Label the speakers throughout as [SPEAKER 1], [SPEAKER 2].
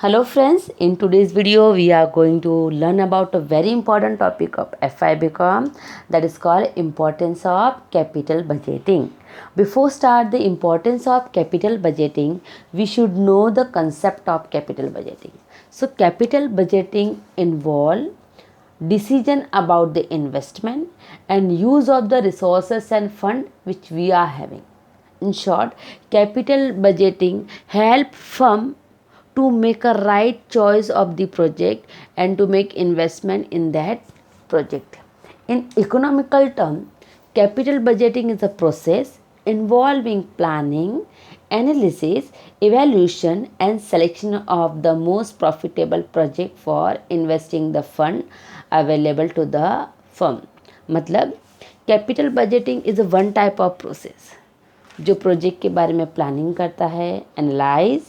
[SPEAKER 1] Hello friends, in today's video we are going to learn about a very important topic of FI BCom, that is called importance of capital budgeting. Before start the importance of capital budgeting, we should know the concept of capital budgeting. So capital budgeting involve decision about the investment and use of the resources and fund which we are having. In short, capital budgeting help firm to make a right choice of the project and to make investment in that project. In economical term, capital budgeting is a process involving planning, analysis, evaluation and selection of the most profitable project for investing the fund available to the firm. मतलब capital budgeting is one type of process जो project के बारे में planning करता है, analyse,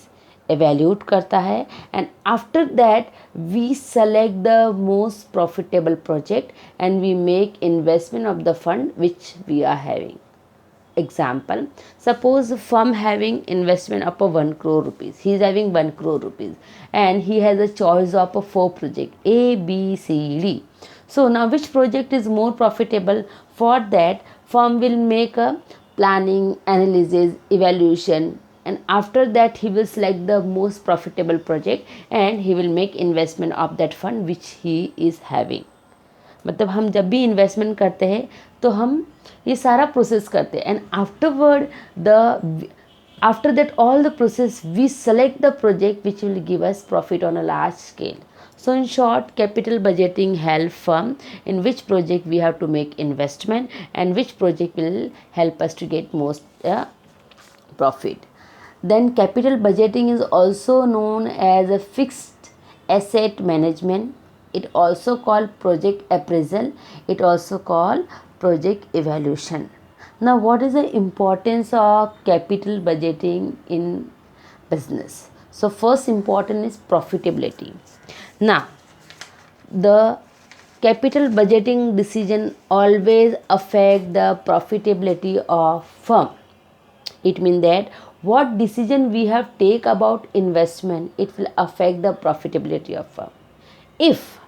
[SPEAKER 1] evaluate करता है, and after that we select the most profitable project and we make investment of the fund which we are having. Example, suppose firm having investment of 1 crore rupees. He is having 1 crore rupees and he has a choice of 4 project A, B, C, D. So now which project is more profitable? For that firm will make a planning, analysis, evaluation, and after that he will select the most profitable project and he will make investment of that fund which he is having. मतलब हम जब भी investment करते हैं तो हम ये सारा प्रोसेस करते हैं and after that all the process we select the project which will give us profit on a large scale. So in short, capital budgeting help firm in which project we have to make investment and which project will help us to get most profit. Then capital budgeting is also known as a fixed asset management. It also called project appraisal. It also called project evaluation. Now what is the importance of capital budgeting in business? So first important is profitability. Now the capital budgeting decision always affect the profitability of firm. It means that what decision we have take about investment, it will affect the profitability of firm. If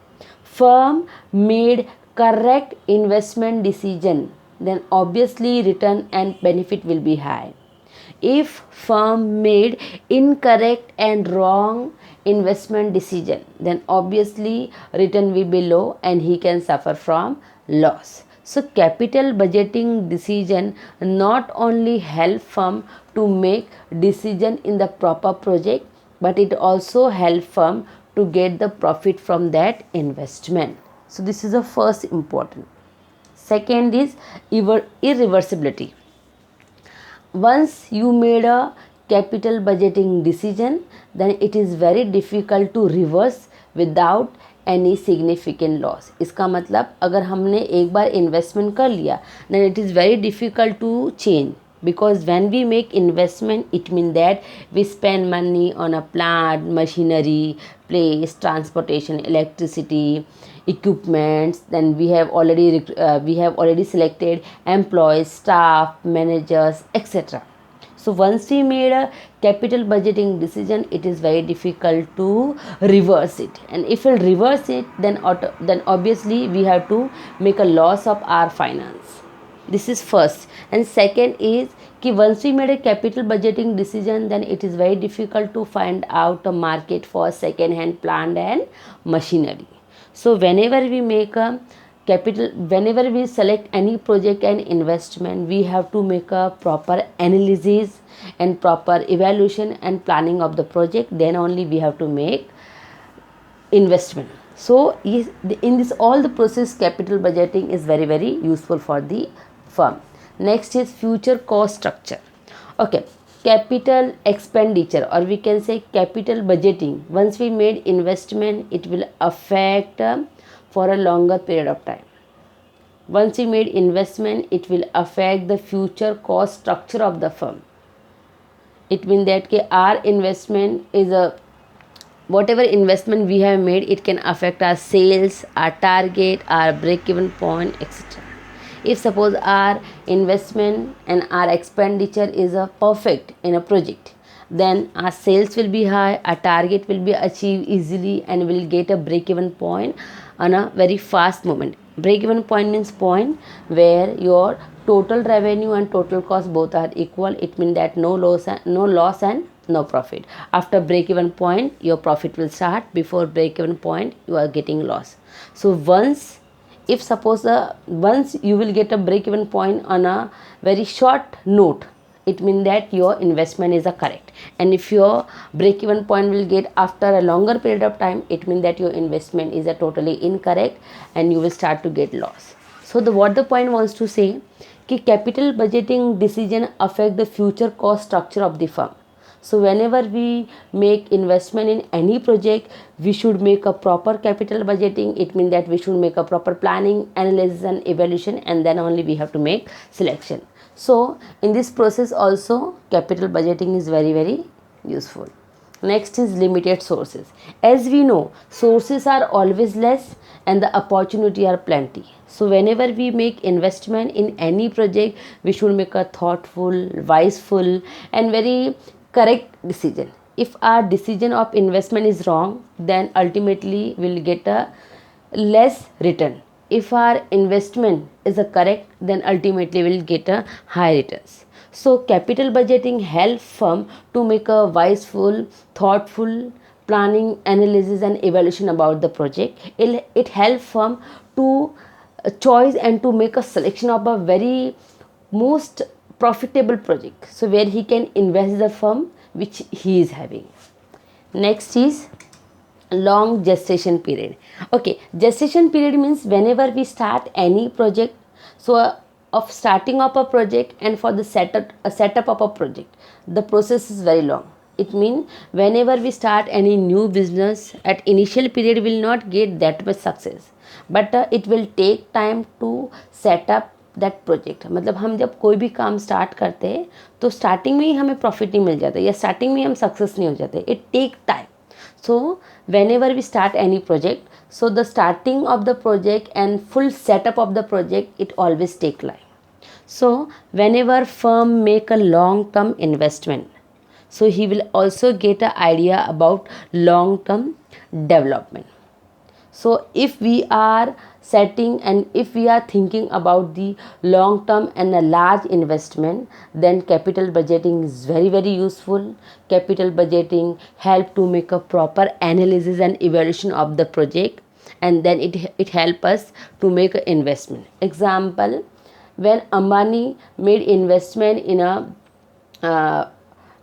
[SPEAKER 1] firm made correct investment decision, then obviously return and benefit will be high. If firm made incorrect and wrong investment decision, then obviously return will be low and he can suffer from loss. So capital budgeting decision not only help firm to make decision in the proper project, but it also help firm to get the profit from that investment. So this is the first important. Second is irreversibility. Once you made a capital budgeting decision, then it is very difficult to reverse without any significant loss. इसका मतलब अगर हमने एक बार investment कर लिया then it is very difficult to change because when we make investment it means that we spend money on a plant, machinery, place, transportation, electricity, equipments. Then we have already selected employees, staff, managers, etc. So once we made a capital budgeting decision, it is very difficult to reverse it. And if we reverse it, then obviously we have to make a loss of our finance. This is first. And second is कि once we made a capital budgeting decision, then it is very difficult to find out a market for second hand plant and machinery. So whenever we select any project and investment, we have to make a proper analysis and proper evaluation and planning of the project. Then only we have to make investment. So in this all the process, capital budgeting is very, very useful for the firm. Next is future cost structure. Okay, capital expenditure, or we can say capital budgeting. Once we made investment, it will affect for a longer period of time. Once we made investment, it will affect the future cost structure of the firm. It means that our investment is whatever investment we have made, it can affect our sales, our target, our break-even point, etc. If suppose our investment and our expenditure is perfect in a project, then our sales will be high, our target will be achieved easily, and we'll get a break-even point on a very fast moment. Break-even point means point where your total revenue and total cost both are equal. It means that no loss and no profit. After break-even point, your profit will start. Before break-even point, you are getting loss. So once, if suppose once you will get a break-even point on a very short note, it means that your investment is a correct. And if your break-even point will get after a longer period of time, it means that your investment is a totally incorrect and you will start to get loss. So what the point wants to say कि capital budgeting decision affect the future cost structure of the firm. So whenever we make investment in any project, we should make a proper capital budgeting. It means that we should make a proper planning, analysis and evaluation, and then only we have to make selection. So in this process also capital budgeting is very, very useful. Next is limited sources. As we know, sources are always less and the opportunity are plenty. So whenever we make investment in any project, we should make a thoughtful, wiseful and very correct decision. If our decision of investment is wrong, then ultimately we'll get a less return. If our investment is a correct, then ultimately we'll get a high returns. So capital budgeting helps firm to make a wiseful, thoughtful planning, analysis and evaluation about the project. It helps firm to choose and to make a selection of a very most profitable project, so where he can invest the firm which he is having. Next is long gestation period. Okay, gestation period means whenever we start any project, so of starting up a project and for the setup of a project, the process is very long. It means whenever we start any new business, at initial period will not get that much success, but it will take time to set up that project. मतलब हम जब कोई भी काम start करते हैं तो starting में ही हमें प्रॉफिट नहीं मिल जाता या स्टार्टिंग में ही हम सक्सेस नहीं हो जाते. It take time. So whenever we start any project, so the starting of the project and full setup of the project, it always take time. So whenever firm make a long term investment, so he will also get an idea about long term development. So if we are setting and if we are thinking about the long term and a large investment, then capital budgeting is very, very useful. Capital budgeting help to make a proper analysis and evaluation of the project, and then it help us to make an investment. Example, when Ambani made investment in a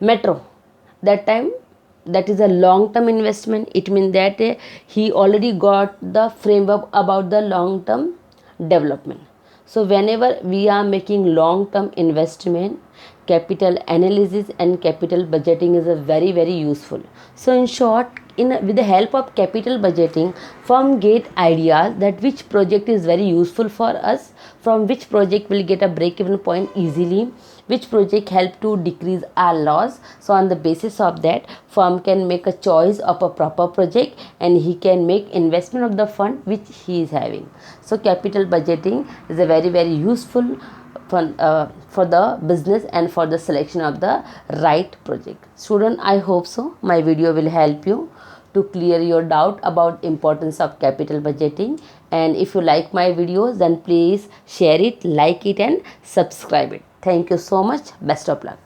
[SPEAKER 1] metro, that time, that is a long term investment. It means that he already got the framework about the long term development. So whenever we are making long term investment, capital analysis and capital budgeting is a very, very useful. So in short, with the help of capital budgeting, firm get ideas that which project is very useful for us, from which project will get a break-even point easily, which project help to decrease our loss. So on the basis of that, firm can make a choice of a proper project and he can make investment of the fund which he is having. So capital budgeting is a very, very useful for the business and for the selection of the right project. Student, I hope so my video will help you to clear your doubt about importance of capital budgeting. And if you like my videos, then please share it, like it and subscribe it. Thank you so much. Best of luck.